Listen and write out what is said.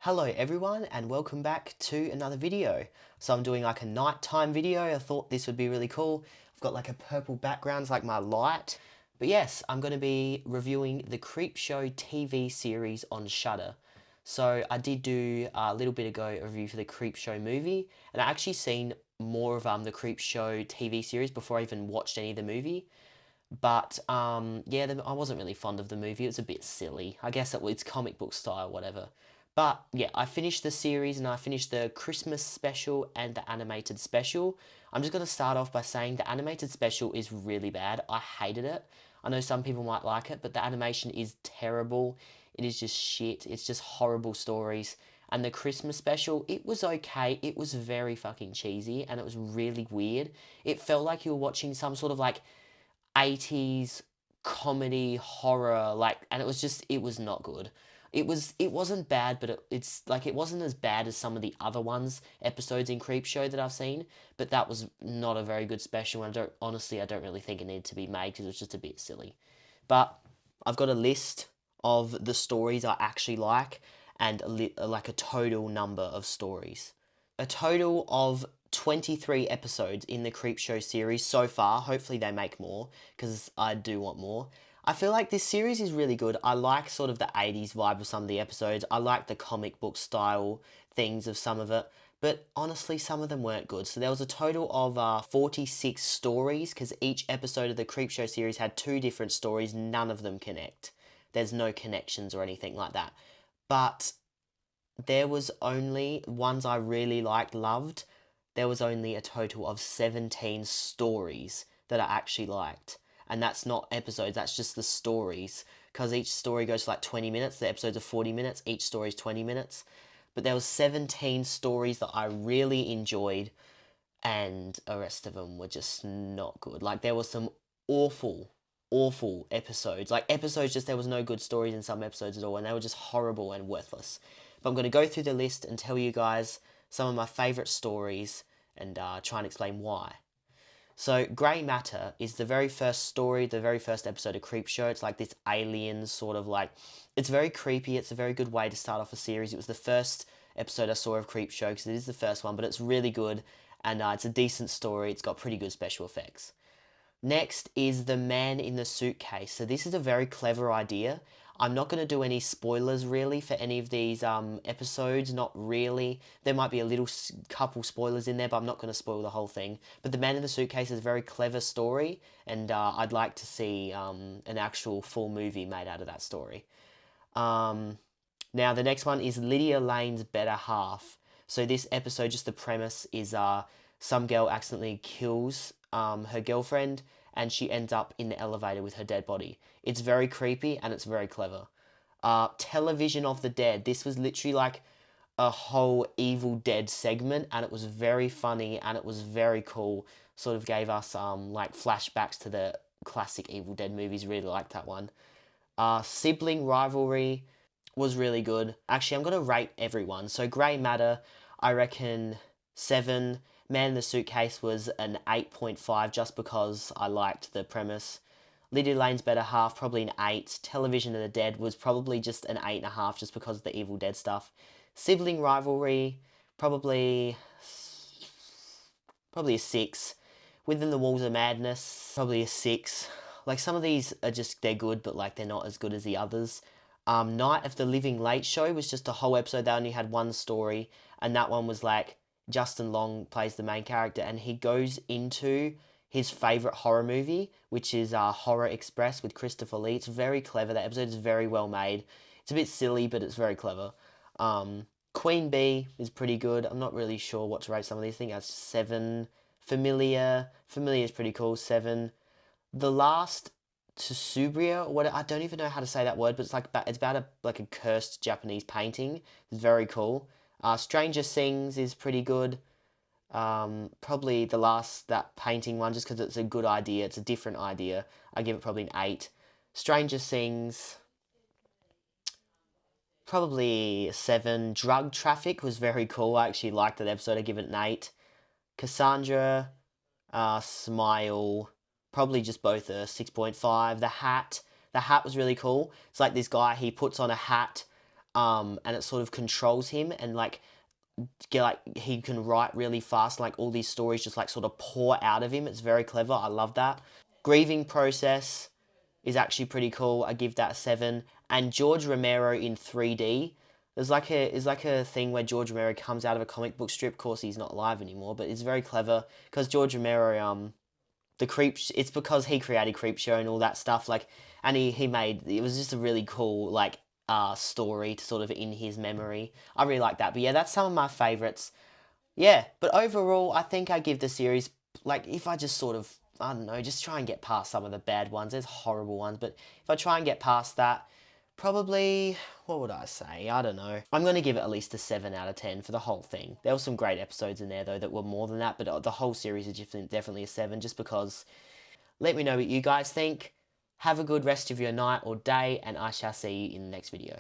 Hello everyone and welcome back to another video. So I'm doing like a nighttime video. I thought this would be really cool. I've got like a purple background, it's like my light. But yes, I'm going to be reviewing the Creepshow TV series on Shudder. So I did do a little bit ago a review for the Creepshow movie, and I actually seen more of the Creepshow TV series before I even watched any of the movie. But yeah, I wasn't really fond of the movie. It was a bit silly. I guess it's comic book style, whatever. But yeah, I finished the series and I finished the Christmas special and the animated special. I'm just going to start off by saying the animated special is really bad. I hated it. I know some people might like it, but the animation is terrible. It is just shit. It's just horrible stories. And the Christmas special, it was okay. It was very fucking cheesy and it was really weird. It felt like you were watching some sort of like 80s comedy horror, like, and it was not good. It wasn't bad, but it's like it wasn't as bad as some of the other episodes in Creepshow that I've seen, but that was not a very good special, and I don't really think it needed to be made because it was just a bit silly. But I've got a list of the stories I actually like, and like a total number of stories. A total of 23 episodes in the Creepshow series so far. Hopefully they make more, because I do want more. I feel like this series is really good. I like sort of the 80s vibe of some of the episodes. I like the comic book style things of some of it. But honestly, some of them weren't good. So there was a total of 46 stories, because each episode of the Creepshow series had two different stories. None of them connect. There's no connections or anything like that. But there was only ones I really loved. There was only a total of 17 stories that I actually liked. And that's not episodes, that's just the stories. Because each story goes for like 20 minutes, the episodes are 40 minutes, each story is 20 minutes. But there was 17 stories that I really enjoyed, and the rest of them were just not good. Like, there was some awful, awful episodes. Like, episodes, just there was no good stories in some episodes at all, and they were just horrible and worthless. But I'm going to go through the list and tell you guys some of my favourite stories and try and explain why. So, Grey Matter is the very first story, the very first episode of Creepshow. It's like this alien sort of like. It's very creepy. It's a very good way to start off a series. It was the first episode I saw of Creepshow because it is the first one, but it's really good and it's a decent story. It's got pretty good special effects. Next is The Man in the Suitcase. So this is a very clever idea. I'm not going to do any spoilers really for any of these episodes, not really. There might be a little couple spoilers in there, but I'm not going to spoil the whole thing. But The Man in the Suitcase is a very clever story, and I'd like to see an actual full movie made out of that story. Now the next one is Lydia Lane's Better Half. So this episode, just the premise is some girl accidentally kills her girlfriend, and she ends up in the elevator with her dead body. It's very creepy and it's very clever. Television of the Dead. This was literally like a whole Evil Dead segment, and it was very funny and it was very cool. Sort of gave us like flashbacks to the classic Evil Dead movies. Really liked that one. Sibling rivalry was really good. Actually, I'm going to rate everyone. So Grey Matter, I reckon 7. Man in the Suitcase was an 8.5 just because I liked the premise. Lydia Lane's Better Half, probably an 8. Television of the Dead was probably just an 8.5 just because of the Evil Dead stuff. Sibling rivalry, probably a 6. Within the Walls of Madness, probably a 6. Like, some of these are just, they're good, but like they're not as good as the others. Night of the Living Late Show was just a whole episode. They only had one story, and that one was like Justin Long plays the main character, and he goes into his favorite horror movie, which is Horror Express with Christopher Lee. It's very clever. That episode is very well made. It's a bit silly, but it's very clever. Queen Bee is pretty good. I'm not really sure what to rate some of these. I think that's 7. Familiar is pretty cool. 7. The Last Tsubria, what I don't even know how to say that word, but it's about a cursed Japanese painting. It's very cool. Stranger Things is pretty good. Probably the last that painting one, just because it's a good idea. It's a different idea. I give it probably an 8. Stranger Things, probably a 7. Drug Traffic was very cool. I actually liked that episode. I give it an 8. Cassandra, Smile, probably just both a 6.5. The Hat was really cool. It's like this guy, he puts on a hat and it sort of controls him, and like he can write really fast, like all these stories just like sort of pour out of him. It's very clever. I love that. Grieving process is actually pretty cool. I give that a 7. And George Romero in 3D. There's like a thing where George Romero comes out of a comic book strip. Of course, he's not alive anymore, but it's very clever because George Romero, it's because he created Creepshow and all that stuff. Like, and he made, it was just a really cool like story to sort of in his memory. I really like that. But yeah, that's some of my favorites. Yeah, but overall, I think I give the series, like, if I just sort of, I don't know, just try and get past some of the bad ones. There's horrible ones, but if I try and get past that, probably, what would I say? I don't know. I'm going to give it at least a 7 out of 10 for the whole thing. There were some great episodes in there, though, that were more than that, but the whole series is definitely a 7, just because. Let me know what you guys think. Have a good rest of your night or day, and I shall see you in the next video.